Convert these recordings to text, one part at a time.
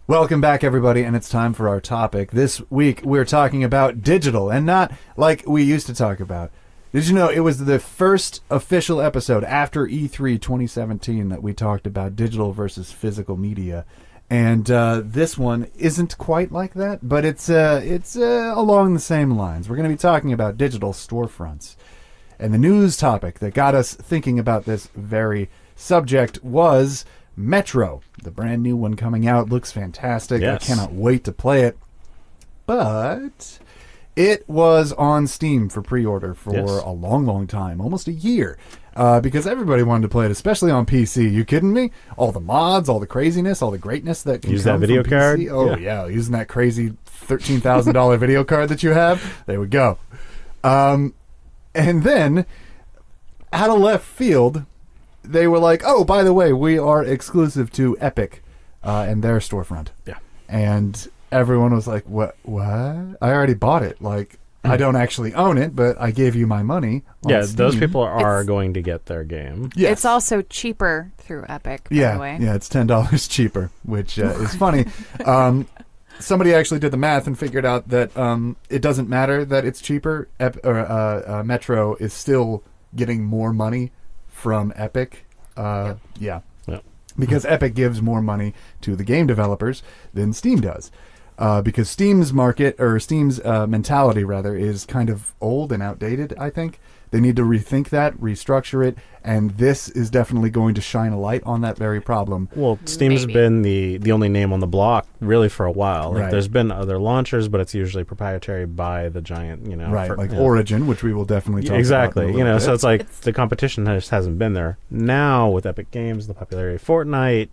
Welcome back, everybody, and it's time for our topic. This week, we're talking about digital, and not like we used to talk about. Did you know it was the first official episode after E3 2017 that we talked about digital versus physical media? And this one isn't quite like that, but it's along the same lines. We're going to be talking about digital storefronts. And the news topic that got us thinking about this very subject was Metro, the brand new one coming out. Looks fantastic. Yes. I cannot wait to play it. But it was on Steam for pre-order for a long, long time, almost a year, because everybody wanted to play it, especially on PC. You kidding me? All the mods, all the craziness, all the greatness that can use come that video from card. PC. Oh yeah, using that crazy $13,000 video card that you have. There we go. And then, out of left field, they were like, "Oh, by the way, we are exclusive to Epic and their storefront." Yeah, and everyone was like, "What? What? I already bought it. Like, I don't actually own it, but I gave you my money." Yeah, Steam." those people are going to get their game. Yes. It's also cheaper through Epic, by the way. Yeah, it's $10 cheaper, which is funny. Somebody actually did the math and figured out that it doesn't matter that it's cheaper. Metro is still getting more money from Epic. Yep. Yeah. Yep. Because Epic gives more money to the game developers than Steam does. Because Steam's market, or Steam's mentality, rather, is kind of old and outdated, I think. They need to rethink that, restructure it, and this is definitely going to shine a light on that very problem. Well, Steam's been the only name on the block, really, for a while. Like, Right. There's been other launchers, but it's usually proprietary by the giant, Right, Origin, which we will definitely talk exactly. about in a little bit. So it's like the competition just hasn't been there. Now, with Epic Games, the popularity of Fortnite,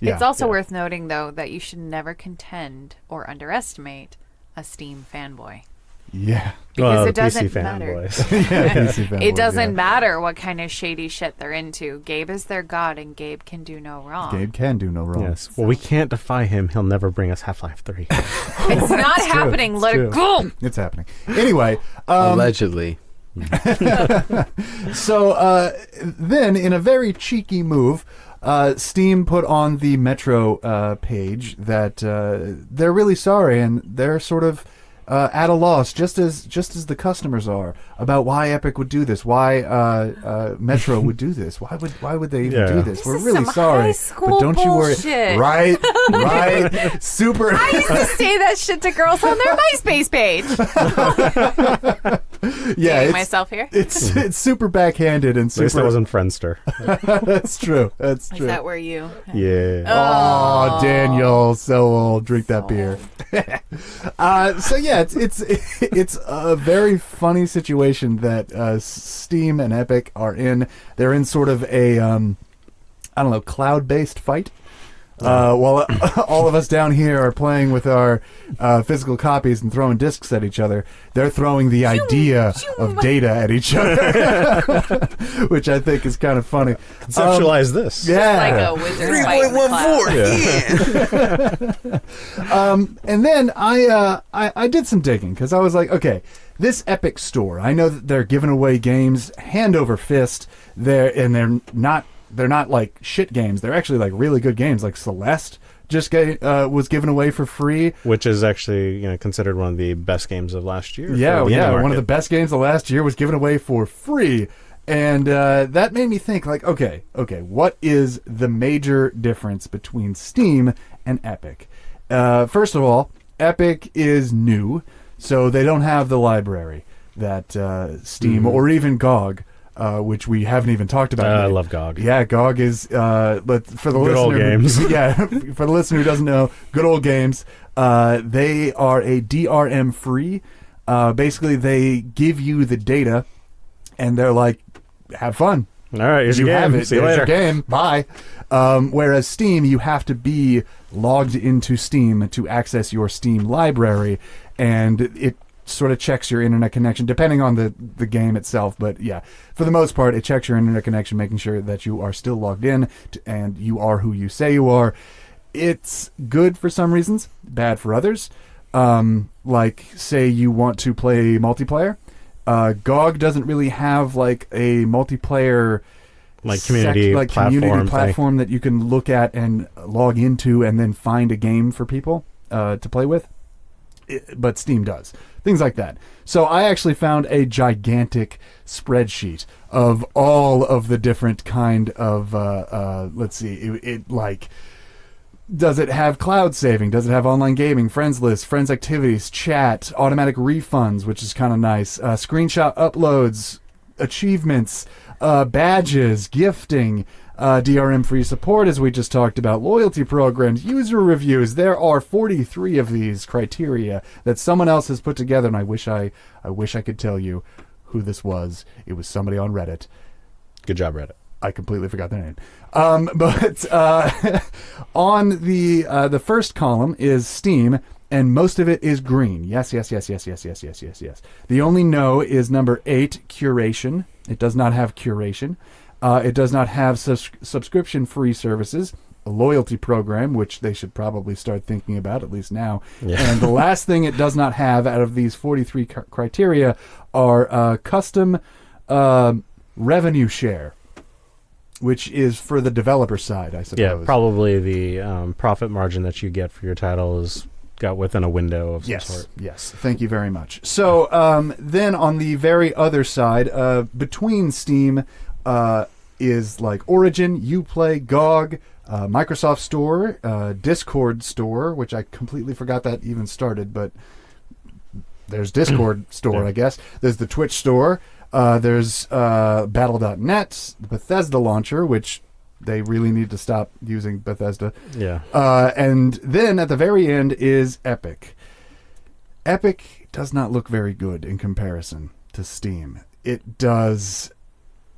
It's also worth noting, though, that you should never contend or underestimate a Steam fanboy. Yeah. Because the it doesn't PC matter. fanboys. Yeah, PC fanboys, It doesn't yeah. matter what kind of shady shit they're into. Gabe is their god, and Gabe can do no wrong. Gabe can do no wrong. Yes. Well, we can't defy him. He'll never bring us Half-Life 3. It's not happening. Let it go. It's happening. Anyway. Allegedly. So then, in a very cheeky move, Steam put on the Metro page that they're really sorry, and they're sort of at a loss, just as the customers are, about why Epic would do this, why Metro would do this, why would they even do this? We're is really some sorry, high school but don't you worry. bullshit. Right, super. I used to say that shit to girls on their MySpace page. Yeah, Dating myself here. It's super backhanded and At least super. it wasn't Friendster. That's true. That's Is true. that where you? Yeah. Oh, Daniel, so old. Drink that beer. So yeah, it's a very funny situation that Steam and Epic are in. They're in sort of a cloud-based fight. While all of us down here are playing with our physical copies and throwing discs at each other, they're throwing the idea of data at each other, which I think is kind of funny. Conceptualize this. Yeah. Like a wizard fight in the cloud. Yeah. And then I did some digging because I was like, okay, this Epic store, I know that they're giving away games hand over fist. They're not like shit games. They're actually like really good games. Like Celeste just was given away for free, Which is actually considered one of the best games of last year. Yeah, for the indie one of market. the best games of last year was given away for free. And that made me think, like, okay, what is the major difference between Steam and Epic? First of all, Epic is new, so they don't have the library that Steam or even GOG, which we haven't even talked about yet. I love GOG. Yeah, GOG is, but for the Good listener, old games. Yeah, for the listener who doesn't know, good old games. They are a DRM free. Basically, they give you the data, and they're like, have fun. All right, here's You your have game. it. See you There's later. your game. Bye. Whereas Steam, you have to be logged into Steam to access your Steam library, and it sort of checks your internet connection, depending on the game itself. But yeah, for the most part, it checks your internet connection, making sure that you are still logged in and you are who you say you are. It's good for some reasons, bad for others. Like, say you want to play multiplayer. GOG doesn't really have like a multiplayer like community community platform platform that you can look at and log into, and then find a game for people to play with. But Steam does things like that. So I actually found a gigantic spreadsheet of all of the different kind of let's see, it like, does it have cloud saving? Does it have online gaming, friends list, friends activities, chat, automatic refunds, which is kind of nice, screenshot uploads, achievements, badges, gifting, DRM-free support, as we just talked about, loyalty programs, user reviews. There are 43 of these criteria that someone else has put together, and I wish I could tell you who this was. It was somebody on Reddit. Good job, Reddit. I completely forgot their name. But on the first column is Steam, and most of it is green. Yes. The only no is number 8, curation. It does not have curation. It does not have subscription-free services, a loyalty program, which they should probably start thinking about, at least now. Yeah. And the last thing it does not have out of these 43 criteria are custom revenue share, which is for the developer side, I suppose. Yeah, probably the profit margin that you get for your title is got within a window of some sort. Yes, thank you very much. So then on the very other side, between Steam is like Origin, Uplay, GOG, Microsoft Store, Discord Store, which I completely forgot that even started, but there's Discord Store, Yeah. I guess. There's the Twitch Store. There's Battle.net, the Bethesda launcher, which they really need to stop using Bethesda. Yeah. And then at the very end is Epic. Epic does not look very good in comparison to Steam. It does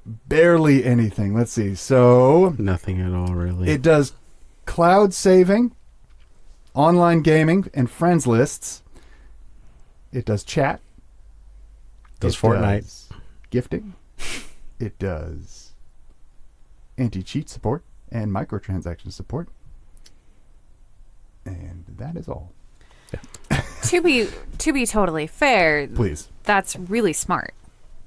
barely anything. Let's see. So Nothing at all, really. it does cloud saving, online gaming, and friends lists. It does chat. Does It Fortnite. does gifting. It does anti-cheat support and microtransaction support. And that is all. To be totally fair, Please. that's really smart.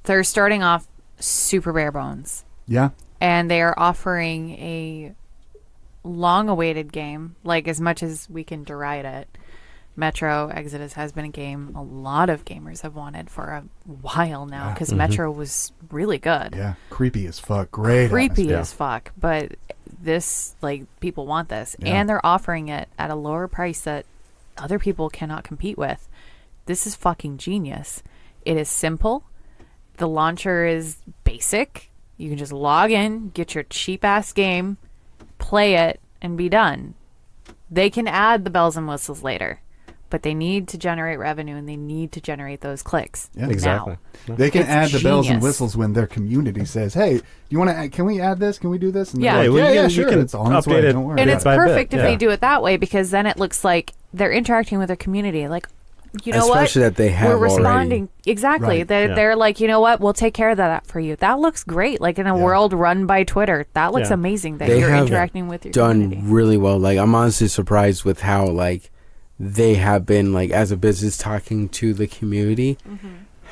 They're starting off super bare bones, Yeah. and they are offering a long-awaited game. Like, as much as we can deride it, Metro Exodus has been a game a lot of gamers have wanted for a while now, because Metro was really good. Yeah. Creepy as fuck. Great. Creepy atmosphere. as fuck, but this, like, people want this, Yeah. and they're offering it at a lower price that other people cannot compete with. This is fucking genius. It is simple. The launcher is basic. You can just log in, get your cheap ass game, play it, and be done. They can add the bells and whistles later, but they need to generate revenue, and they need to generate those clicks. Yeah. Exactly. Now. They can It's add the bells and genius. whistles when their community says, "Hey, you want to? Can we add this? Can we do this?" And they're Yeah. like, Hey, well, yeah, you sure. can It's on its update way. it. Don't worry. And Yeah. it's By bit, perfect if yeah. they do it that way, because then it looks like they're interacting with their community. Like, you know Especially what? that they have We're responding. already. Exactly. Right. They're like, you know what? We'll take care of that for you. That looks great. Like in a Yeah. world run by Twitter, that looks Yeah. amazing that They you're have interacting with your done community. really well. Like, I'm honestly surprised with how, like, they have been, like, as a business talking to the community,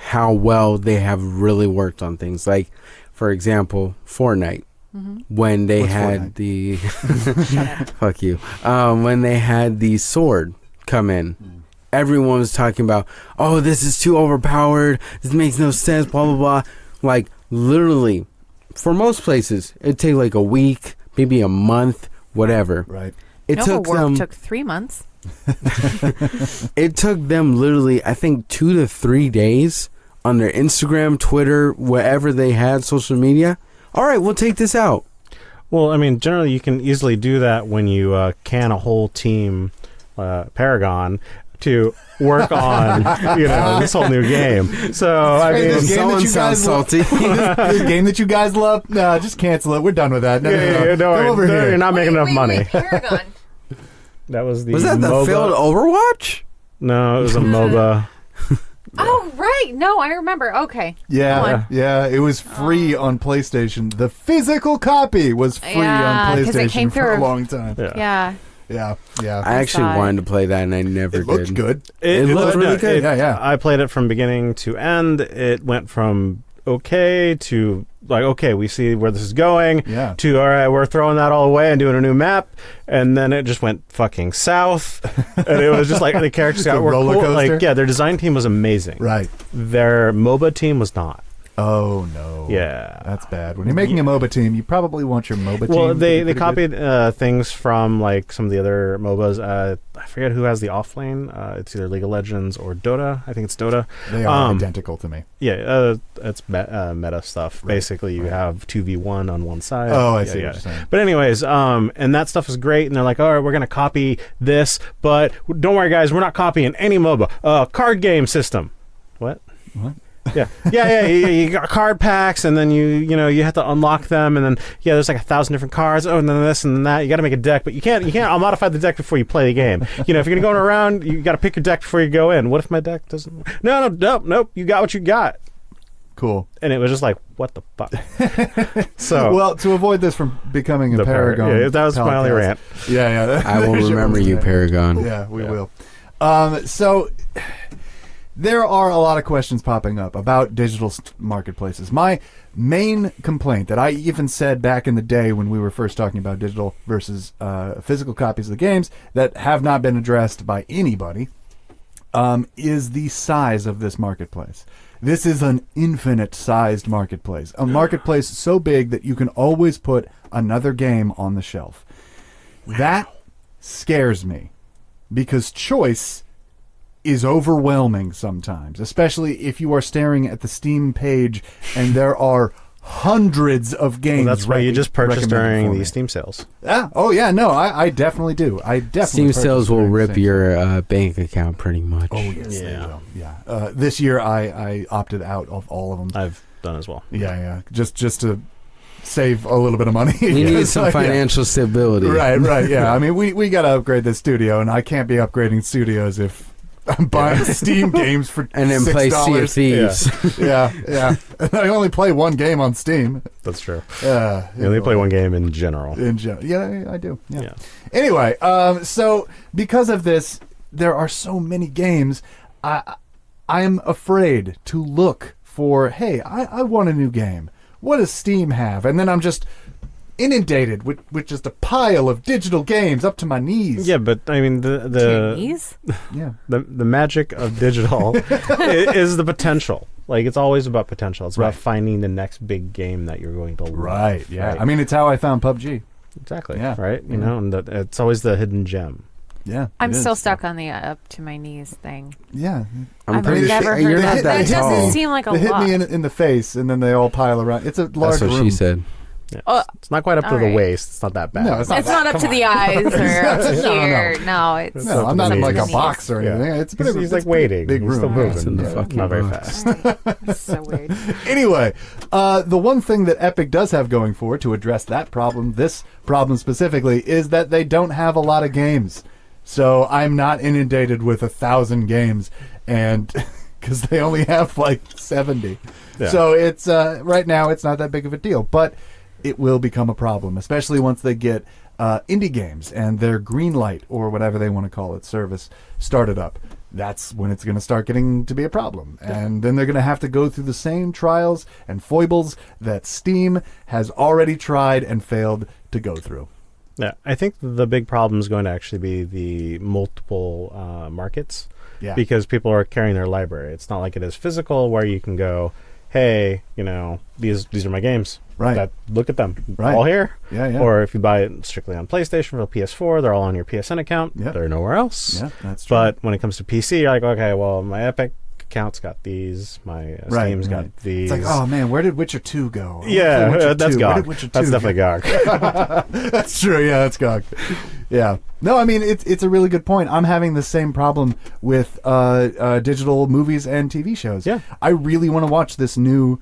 how well they have really worked on things. Like, for example, Fortnite. When they What's had Fortnite? the fuck you, when they had the sword come in, everyone was talking about, oh, this is too overpowered. This makes no sense. Blah blah blah. Like, literally, for most places, it'd take like a week, maybe a month, whatever. Right. It took them. took 3 months. It took them literally, I think, 2 to 3 days on their Instagram, Twitter, wherever they had social media. All right, we'll take this out. Well, I mean, generally you can easily do that when you can a whole team, Paragon, to work on, this whole new game. So, I Hey, mean, this game that someone you sounds guys love, salty. this game that you guys love, nah, just cancel it. We're done with that. No, yeah, no. Come over here. you're not making enough money. Paragon. That was the Was that the MOBA. failed Overwatch? No, it was a MOBA. Oh, right. No, I remember. Okay. Yeah, yeah. It was free on PlayStation. The physical copy was free Yeah, on 'cause it PlayStation came for a through- long time. Yeah. Yeah. Yeah. I actually saw it. wanted to play that, and I never It looked did. good. It looked really good. Yeah, yeah. I played it from beginning to end. It went from okay to like, okay, we see where this is going, Yeah. to, all right, we're throwing that all away and doing a new map, and then it just went fucking south, and it was just like the characters Just a were roller cool. coaster? Like, yeah, their design team was amazing. Right. Their MOBA team was not. Oh no. Yeah. That's bad. When you're making a MOBA team, you probably want your MOBA team. Well, to be they pretty copied good. things from like some of the other MOBAs. I forget who has the offlane. It's either League of Legends or Dota. I think it's Dota. They are identical to me. Yeah, it's meta stuff. Right, Basically, you right. have 2v1 on one side. Oh, I Yeah, see what yeah. you're saying. But anyways, and that stuff is great. And they're like, all right, we're going to copy this. But don't worry, guys, we're not copying any MOBA. Card game system. What? Yeah. You got card packs, and then you have to unlock them, and then there's like 1,000 different cards. Oh, and then this and then that. You got to make a deck, but you can't. I'll modify the deck before you play the game. If you're gonna go around, you got to pick your deck before you go in. What if my deck doesn't? Nope. You got what you got. Cool. And it was just like, what the fuck? So Well, to avoid this from becoming a Paragon, yeah, that was my only podcast- rant. Yeah. I will remember you, Paragon. Yeah, we Yeah. will. So there are a lot of questions popping up about digital marketplaces. My main complaint that I even said back in the day when we were first talking about digital versus physical copies of the games that have not been addressed by anybody is the size of this marketplace. This is an infinite-sized marketplace. A marketplace so big that you can always put another game on the shelf. That scares me because choice is overwhelming sometimes, especially if you are staring at the Steam page and there are hundreds of games. Well, that's why you just purchase recommended during for me. these Steam sales. Yeah. Oh, yeah. No, I definitely do. I definitely Steam purchase sales will during rip Steam your bank account pretty much. Oh, yes, they Yeah. will. Yeah. This year, I opted out of all of them. I've done as well. Yeah. Just to save a little bit of money. We need Yes, some yeah. financial stability. Right. Yeah. I mean, we got to upgrade the studio, and I can't be upgrading studios if I'm buying Steam games for And then play Sea of $6. Thieves. Yeah. I only play one game on Steam. That's true. You You only play one game in general. in general. Yeah, I do. Yeah. Yeah. Anyway, so because of this, there are so many games. I'm afraid to look for. Hey, I want a new game. What does Steam have? And then I'm just inundated with just a pile of digital games up to my knees. Yeah, but I mean the Chinese? Yeah. the magic of digital is the potential. Like, it's always about potential. It's about Right. finding the next big game that you're going to love. Right. Yeah. Right? I mean, it's how I found PUBG. Exactly. Yeah. Right. You know, and it's always the hidden gem. Yeah. I'm it still is. stuck on the up to my knees thing. Yeah. I've pretty never sure you're heard not of that it. It tall. doesn't seem like a They hit lot. me in the face, and then they all pile around. It's a large That's what room. she said. Yeah. Oh, It's not quite up to all the right. waist. It's not that bad. No, it's not. It's not up Come to on. the eyes or up to No, no. here. No, it's No, I'm not in like a Knees. box or anything. It's He's, it's like a waiting. big He's room. still moving. It's in the Yeah, fucking not very box. fast. It's so weird. Anyway, the one thing that Epic does have going for it to address that problem, this problem specifically, is that they don't have a lot of games. So I'm not inundated with 1,000 games, and because they only have like 70. Yeah. So it's right now it's not that big of a deal, but it will become a problem, especially once they get indie games and their green light or whatever they want to call it service started up. That's when it's going to start getting to be a problem. And then they're going to have to go through the same trials and foibles that Steam has already tried and failed to go through. Yeah, I think the big problem is going to actually be the multiple markets. Yeah. Because people are carrying their library. It's not like it is physical where you can go, hey, these are my games. Right. Look at them. Right. All here. Yeah. Or if you buy it strictly on PlayStation or PS4, they're all on your PSN account. Yep. They're nowhere else. Yeah, that's true. But when it comes to PC, you're like, okay, well, my Epic account's got these. My Steam's got these. It's like, oh man, where did Witcher 2 go? I wanna play Yeah, Witcher that's 2. Where GOG. did Witcher That's 2 definitely go? GOG. That's true. Yeah, that's GOG. Yeah. No, I mean it's a really good point. I'm having the same problem with digital movies and TV shows. Yeah. I really want to watch this new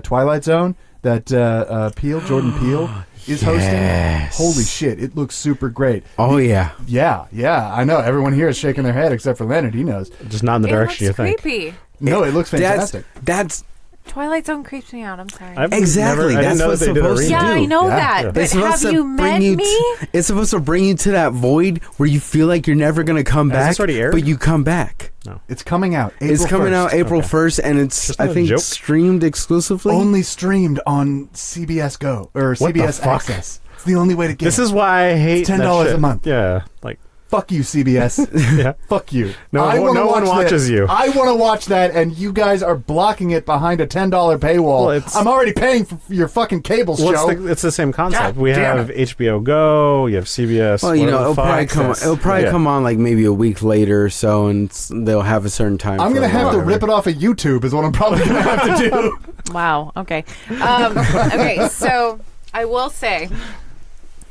Twilight Zone that Jordan Peele is hosting. Yes. Holy shit, it looks super great. Oh, yeah. Yeah. I know. Everyone here is shaking their head except for Leonard. He knows. Just not in the It direction you looks think. creepy. No, it looks fantastic. That's Twilight Zone creeps me out. I'm sorry. I've Exactly. I didn't That's know what's they did a supposed to remake. yeah, do. I know Yeah. that. Yeah. But It's have supposed to you met bring you. me? It's supposed to bring you to that void where you feel like you're never gonna come Has back, this already aired? but you come back. It's coming out. April It's coming 1st. out April Okay. 1st, and it's Just I not a think joke? streamed exclusively. Only streamed on CBS Go or What the CBS fuck? Access. It's the only way to get This it. is why I hate $10 that shit. a month. Yeah, like Fuck you, CBS. yeah. Fuck you. No I one- wanna no one watch watches that. you. I want to watch that, and you guys are blocking it behind a $10 paywall. Well, it's- I'm already paying for your fucking cable Well, show. it's the same concept. God We damn have HBO Go. You have CBS. Well, you know, it'll probably Access. come on like maybe a week later or so, and they'll have a certain time. I'm going to have to rip it off of YouTube is what I'm probably going to have to do. Wow. Okay. Okay. So I will say,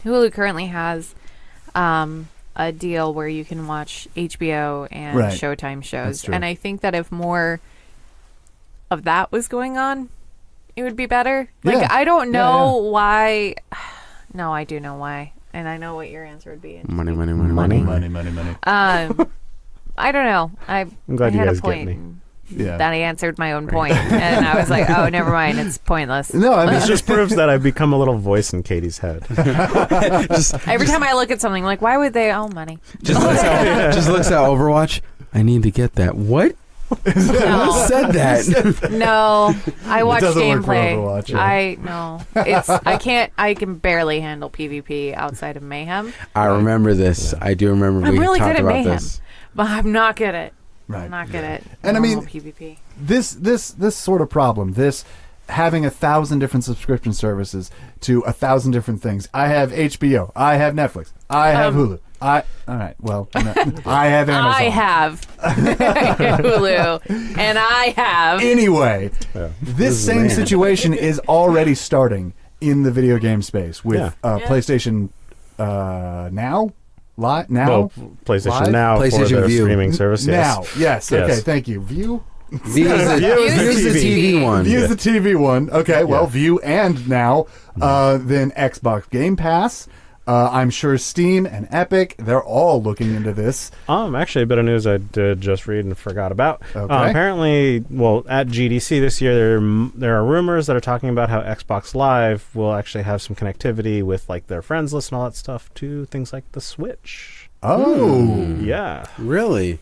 Hulu currently has a deal where you can watch HBO and Right. Showtime That's shows, true. and I think that if more of that was going on, it would be better. Like Yeah. I don't Yeah, know why. No, I do know why, and I know what your answer would be. Money. I don't know. I'm glad I you had guys a get point. me. Yeah. That I answered my own point, and I was like, "Oh, never mind. It's pointless." No, I mean, This just proves that I've become a little voice in Katie's head. Every time I look at something, like, why would they? Oh, money. Just looks at Overwatch. I need to get that. What? Who No, said that? no. I watch doesn't work for gameplay. Overwatch, yeah. I no. It's I can't. I can barely handle PvP outside of Mayhem, I remember this. I do remember I'm we really talked good at about Mayhem. this. but I'm not good at. right. I'm not good at. And I mean- normal PvP. This sort of problem, this having 1,000 different subscription services to 1,000 different things. I have HBO. I have Netflix. I have Hulu. All right. Well, no, I have Amazon. I have Hulu, and I have. Anyway, Yeah. this same man. situation is already starting in the video game space with Yeah. PlayStation Now. Now? Well, PlayStation Live? Now PlayStation for their View. streaming service. Now. Yes. Yes. Okay. Thank you. View. View is the TV one. View's the TV one. Okay, well, Yeah. View and Now. Then Xbox Game Pass. I'm sure Steam and Epic, they're all looking into this. Actually, a bit of news I did just read and forgot about. Okay. Apparently, well, at GDC this year, there are rumors that are talking about how Xbox Live will actually have some connectivity with like their friends list and all that stuff to things like the Switch. Oh. Yeah. Really?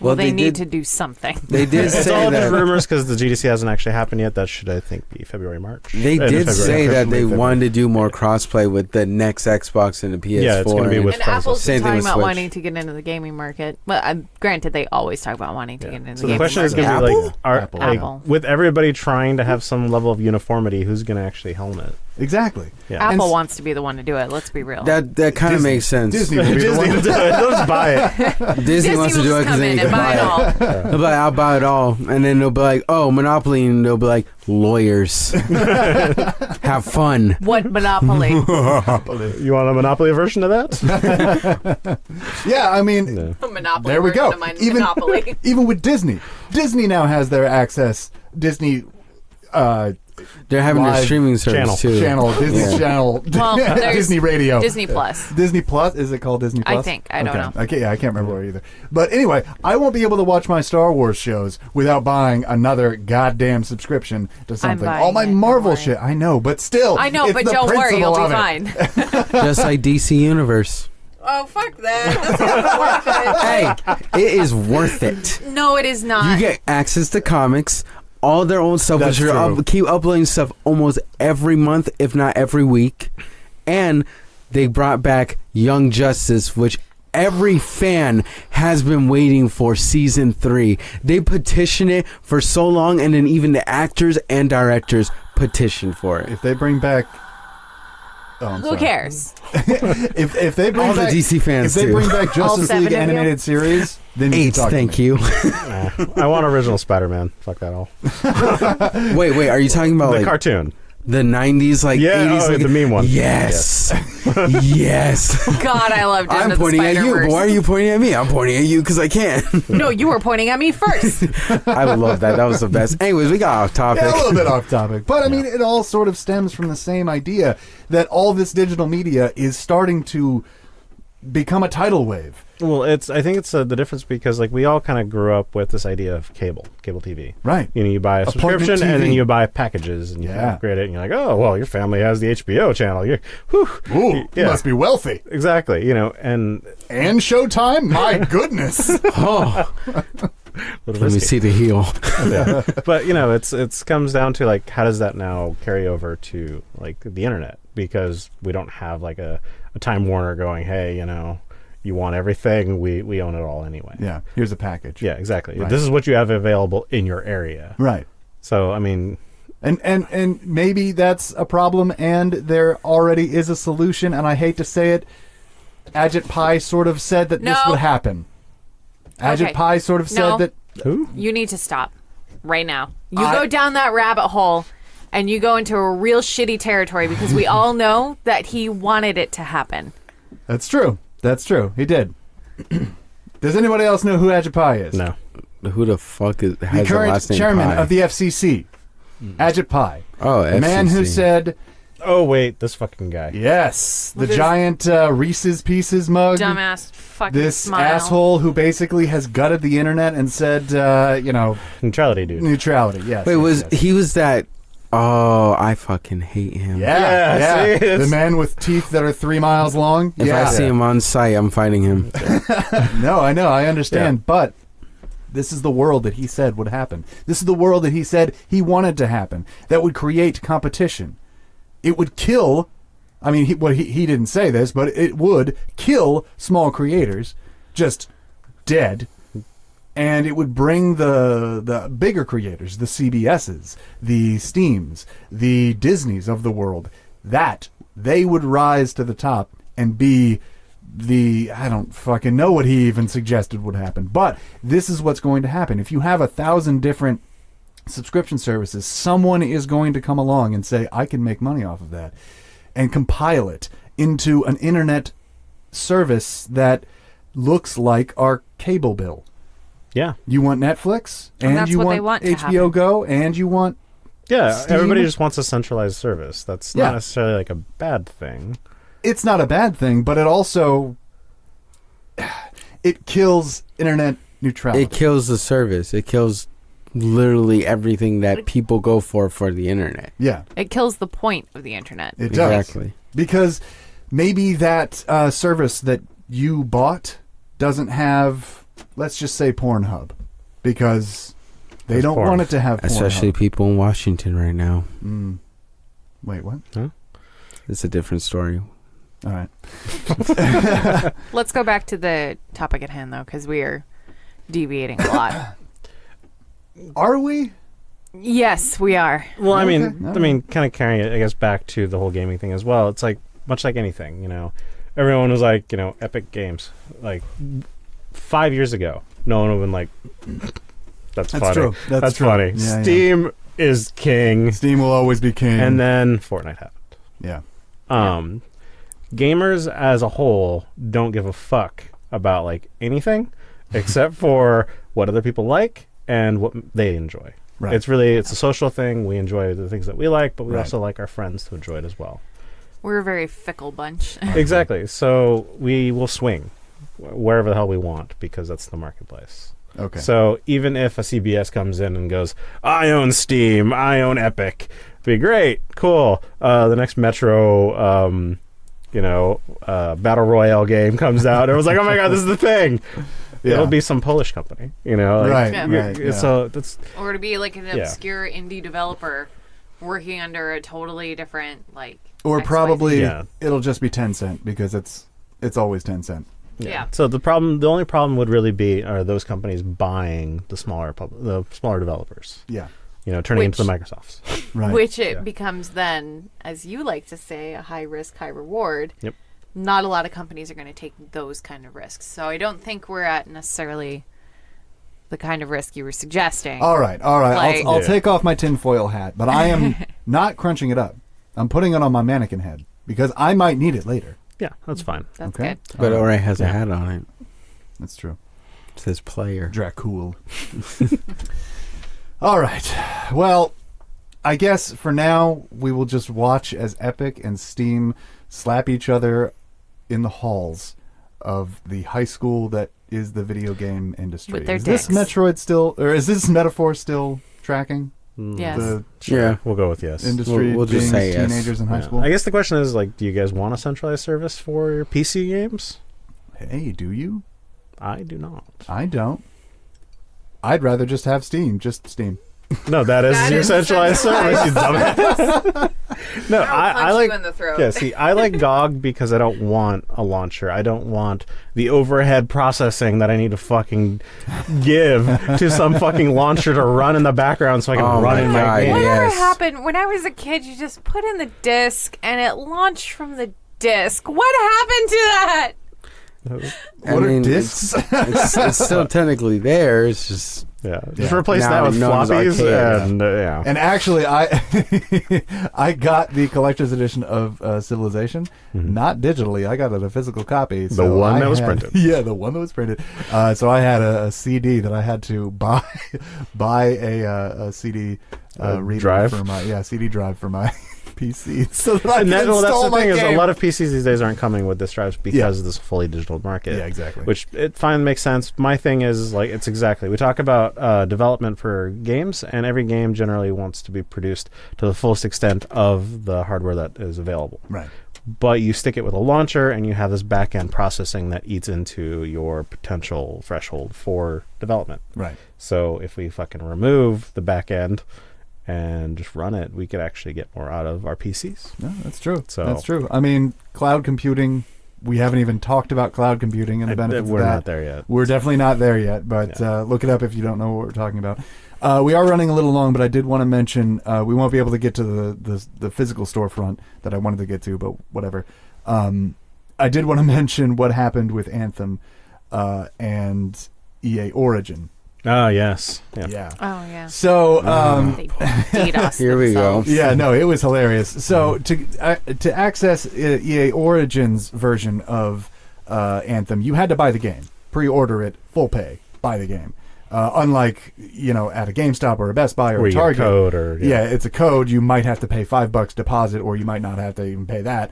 Well, they need did- to do something. They did It's say all just that. rumors because the GDC hasn't actually happened yet. That should, I think, be February, March. They End of did February. say that they February. wanted to do more crossplay with the next Xbox and the PS4. Yeah, it's gonna be with And friends Apple's list. Same been thing talking with about Switch. wanting to get into the gaming market. Well, granted, they always talk about wanting to get into So the the gaming question is market. going to be like, Apple? are, Apple. like Apple. with everybody trying to have some level of uniformity, who's going to actually helm it? Exactly. Yeah. Apple And- wants to be the one to do it. Let's be real. That kind of Disney. makes sense. Disney will be the one. Let's buy it. Disney wants to will do just it because come then in you and can buy it all. They'll be like, I'll buy it all. And then they'll be like, oh, Monopoly. And they'll be like, lawyers. Have fun. What monopoly? You want a Monopoly version of that? Yeah, I mean, No. Monopoly. there we go. version of my Even, monopoly. even with Disney. Disney now has their access. Disney They're having their Live streaming service, too. channel. Disney Yeah. Channel. Well, there's Disney Radio. Disney Plus. Disney Plus? Is it called Disney Plus? I think. I don't know. Okay, yeah, I can't remember either. But anyway, I won't be able to watch my Star Wars shows without buying another goddamn subscription to something. buying All my it, don't Marvel worry. shit, I know, but still. I know, it's but the don't worry, you'll principle be of it. fine. Just like DC Universe. Oh, fuck that. That's not worth Hey, it is worth it. it. No, it is not. You get access to comics, all their own stuff, That's which are true. keep uploading stuff almost every month, if not every week. And they brought back Young Justice, which every fan has been waiting for season 3. They petitioned it for so long, and then even the actors and directors petitioned for it. If they bring back. Oh, I'm Who sorry. cares? If they bring All the back, DC fans, if they too. bring back Justice 7 League of you? animated series, then you 8, can talk to thank me. you. I want original Spider-Man. Fuck that all. Wait, are you talking about The like cartoon. the 90s, like Yeah, 80s? like, the meme one. Yes. Yes. God, I loved Into I'm the pointing at you, but Spider-Verse. why are you pointing at me? I'm pointing at you because I can. No, you were pointing at me first. I would love that. That was the best. Anyways, we got off topic. Yeah, a little bit off topic. But I mean, it all sort of stems from the same idea that all this digital media is starting to become a tidal wave. Well, I think it's the difference because like we all kind of grew up with this idea of cable TV. Right. You know, you buy a Appointment subscription and then TV. you buy packages and you Yeah. upgrade it and you're like, oh, well, your family has the HBO channel. You're, whew. Ooh, you must be wealthy. Exactly. You know, and And Showtime? My goodness. Oh, little let me risky. see the heel. Yeah. But you know, it's comes down to like how does that now carry over to like the internet, because we don't have like a Time Warner going, hey, you know, you want everything, we own it all anyway. Yeah, here's a package. Yeah, exactly. Right. This is what you have available in your area. Right. So I mean, And maybe that's a problem, and there already is a solution, and I hate to say it, Agit Pi sort of said that this No. would happen. Agit Okay. Pi sort of said No. that... who? You need to stop right now. You go down that rabbit hole and you go into a real shitty territory because we all know that he wanted it to happen. That's true. That's true. He did. Does anybody else know who Agit Pi is? No. Who the fuck has The the current last name chairman Pi? of the FCC. Agit Pi. Oh, The man who FCC. said, Oh wait, this fucking guy. yes, the With his- giant Reese's Pieces mug. Dumbass fucking This smile. asshole who basically has gutted the internet and said, Neutrality dude. neutrality. Yes. Wait, yes, yes. he was that? Oh, I fucking hate him. Yeah, Yeah, see, the it's- man with teeth that are 3 miles long. If yeah. I see him on site, I'm fighting him. No, I know, I understand, but this is the world that he said would happen. This is the world that he said he wanted to happen. That would create competition. It would kill. I mean, he didn't say this, but it would kill small creators, just dead. And it would bring the bigger creators, the CBSs, the Steams, the Disneys of the world, that they would rise to the top and be I don't fucking know what he even suggested would happen. But this is what's going to happen. If you have 1,000 different subscription services, someone is going to come along and say, I can make money off of that, and compile it into an internet service that looks like our cable bill. Yeah. You want Netflix, And and that's you what they want want to HBO happen. Go, and you want Yeah. Steam? Everybody just wants a centralized service. That's Yeah. not necessarily like a bad thing. it's not a bad thing, but it also it kills internet neutrality. It kills the service. It kills literally everything that people go for the internet. Yeah, It kills the point of the internet. it does. Exactly. Because maybe that service that you bought doesn't have, let's just say, Pornhub, because they There's don't porn. want it to have Pornhub. Especially people in Washington right now. Wait, what? It's a different story. All right. Let's go back to the topic at hand, though, because we are deviating a lot. Are we? Yes, we are. Well, I mean, Okay. kind of carrying it, I guess, back to the whole gaming thing as well. It's like much like anything, you know. Everyone was like, you know, Epic Games. Like 5 years ago, no one would have been like, "That's funny. true. That's true. funny." Yeah, Steam is king, Steam will always be king. and then Fortnite happened. yeah. Gamers as a whole don't give a fuck about like anything except for what other people like and what they enjoy. Right. It's a social thing. We enjoy the things that we like, but we Right. also like our friends to enjoy it as well. We're a very fickle bunch. Exactly. So we will swing wherever the hell we want because that's the marketplace. Okay. So even if a CBS comes in and goes, I own Steam, I own Epic, be great, cool. The next Metro, Battle Royale game comes out. And it was like, oh my God, this is the thing. Yeah. It'll be some Polish company, you know? Like, Right, Yeah. right. Yeah. So that's, Or to be like an Yeah. obscure indie developer working under a totally different, like... Or XYZ. probably Yeah. it'll just be 10 cent because it's always 10 cent. Yeah. So the only problem would really be are those companies buying the smaller developers, Yeah. you know, turning into Which- the Microsofts. Right. Which it Yeah. becomes then, as you like to say, a high risk, high reward. Yep. Not a lot of companies are going to take those kind of risks. So I don't think we're at necessarily the kind of risk you were suggesting. All right. Like- I'll Yeah. take off my tinfoil hat, but I am not crunching it up. I'm putting it on my mannequin head because I might need it later. Yeah, that's fine. That's Okay. good. But it already has a Yeah. hat on it. That's true. It says player. Dracul. All right. Well, I guess for now we will just watch as Epic and Steam slap each other in the halls of the high school that is the video game industry. With their is this dicks. Metroid still, or is this metaphor still tracking Yes. the Yeah. We'll go with yes. industry We'll just being say yes. teenagers in high Yeah. school? I guess the question is, like, do you guys want a centralized service for your PC games? Hey, do you? I do not. I don't. I'd rather just have Steam. Just Steam. No, that is your centralized service, you dumbass. No, I like. you in the throat. Yeah, see, I like GOG because I don't want a launcher. I don't want the overhead processing that I need to fucking give to some fucking launcher to run in the background so I can Oh run my in my God, game. Whatever Yes. happened when I was a kid? You just put in the disc and it launched from the disc. What happened to that? I What are mean, discs? It's still technically there. It's just Yeah, just Yeah. replace Now that with known as floppies arcade, and yeah. And actually, I got the collector's edition of Civilization, not digitally. I got it a physical copy. The so one I that was had- printed. Yeah, the one that was printed. So I had a CD that I had to buy a CD reader drive? for my CD drive for my PC, so that I And can well, that's install the my thing is a game. lot of PCs these days aren't coming with disk drives because of this fully digital market. Yeah, exactly. Which it fine makes sense. My thing is like it's exactly we talk about development for games, and every game generally wants to be produced to the fullest extent of the hardware that is available. Right. But you stick it with a launcher, and you have this back end processing that eats into your potential threshold for development. Right. So if we fucking remove the back end and just run it, we could actually get more out of our PCs. No, that's true. So- That's true. I mean, cloud computing. We haven't even talked about cloud computing and the benefits We're of that. not there yet. We're definitely not there yet, but look it up if you don't know what we're talking about. We are running a little long, but I did want to mention we won't be able to get to the physical storefront that I wanted to get to, but whatever. I did want to mention what happened with Anthem and EA Origin. Oh, yes. Yeah. Yeah. Oh yeah. So They DDoS Here we go. themselves. yeah, no, it was hilarious. So to access EA Origin's version of Anthem, you had to buy the game, pre-order it, full pay, buy the game. Unlike at a GameStop or a Best Buy or Where a you get a Target, code or yeah, it's a code. You might have to pay $5 deposit, or you might not have to even pay that.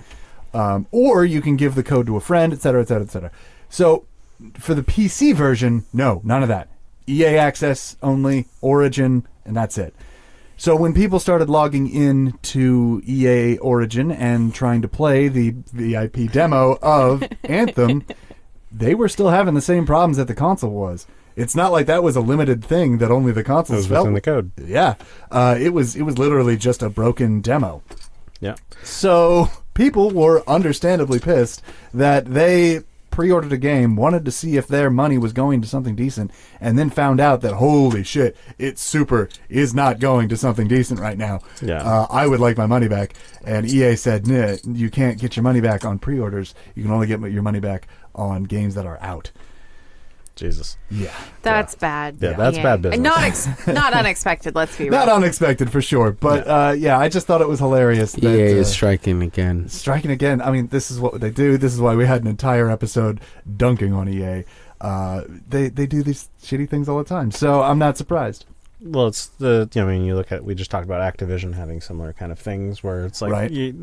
Or you can give the code to a friend, et cetera, et cetera, et cetera. So for the PC version, no, none of that. EA Access only, Origin, and that's it. So when people started logging in to EA Origin and trying to play the VIP demo of Anthem, they were still having the same problems that the console was. It's not like that was a limited thing that only the It consoles was felt. within the code. Yeah, it was literally just a broken demo. Yeah. So people were understandably pissed that they pre-ordered a game, wanted to see if their money was going to something decent, and then found out that holy shit, It's Super is not going to something decent right now. Yeah. I would like my money back. And EA said, nah, you can't get your money back on pre-orders. You can only get your money back on games that are out. Jesus. Yeah. That's bad. Yeah, that's bad business. And not unexpected. Let's be real. Not unexpected for sure, but I just thought it was hilarious. That, EA is striking again. Striking again. I mean, this is what they do. This is why we had an entire episode dunking on EA. They do these shitty things all the time, so I'm not surprised. Well, it's you look at, we just talked about Activision having similar kind of things where it's like, Right.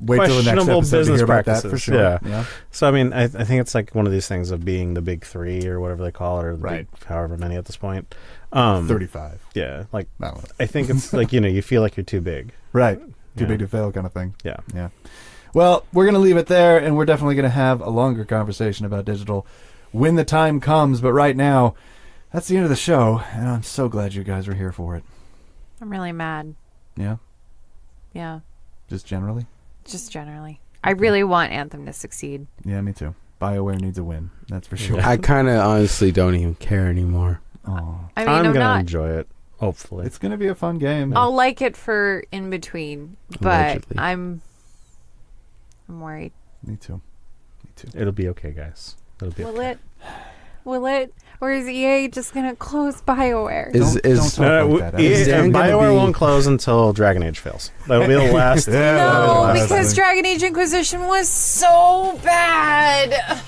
Wait till the next questionable episode to business hear about that for practices. sure. Yeah. So, I mean, I think it's like one of these things of being the big three or whatever they call it, or the Right. big, however many at this point. 35. Yeah. Like, I don't know. I think it's like, you feel like you're too big. Right. Too Yeah. big to fail kind of thing. Yeah. Yeah. Well, we're going to leave it there, and we're definitely going to have a longer conversation about digital when the time comes. But right now, that's the end of the show, and I'm so glad you guys are here for it. I'm really mad. Yeah? Yeah. Just generally? Just generally. I really want Anthem to succeed. Yeah, me too. BioWare needs a win. That's for sure. I kind of honestly don't even care anymore. Aw. I mean, I'm I'm going to not. enjoy it, hopefully. It's going to be a fun game. I'll like it for in between, but Allegedly. I'm worried. Me too. Me too. It'll be okay, guys. It'll be okay. Will it? Or is EA just gonna close BioWare? Is Don't is talk like that. Is there gonna BioWare be- won't close until Dragon Age fails. That'll be the last. Yeah, that'll be No, the last because thing. Dragon Age Inquisition was so bad.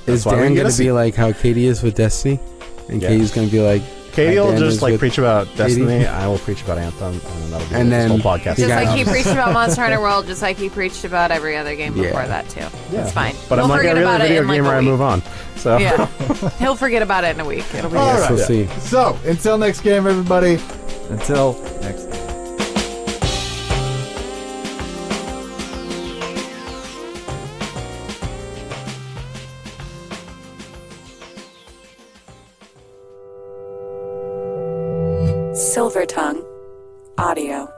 is why we Dan get gonna a be like how Katie is with Destiny? And Yeah. Katie's gonna be like, Katie will Then just is like with preach about Katie. Destiny. I will preach about Anthem, and that'll be And this then- whole podcast. Just guys- like he preached about Monster Hunter World, just like he preached about every other game before Yeah. that too. It's fine. But He'll I'm like forget every about other it video in like gamer. a I week. move on. So Yeah, he'll forget about it in a week. It'll be All good. right. We'll see. So, until next game, everybody. Until next game. Silver Tongue Audio.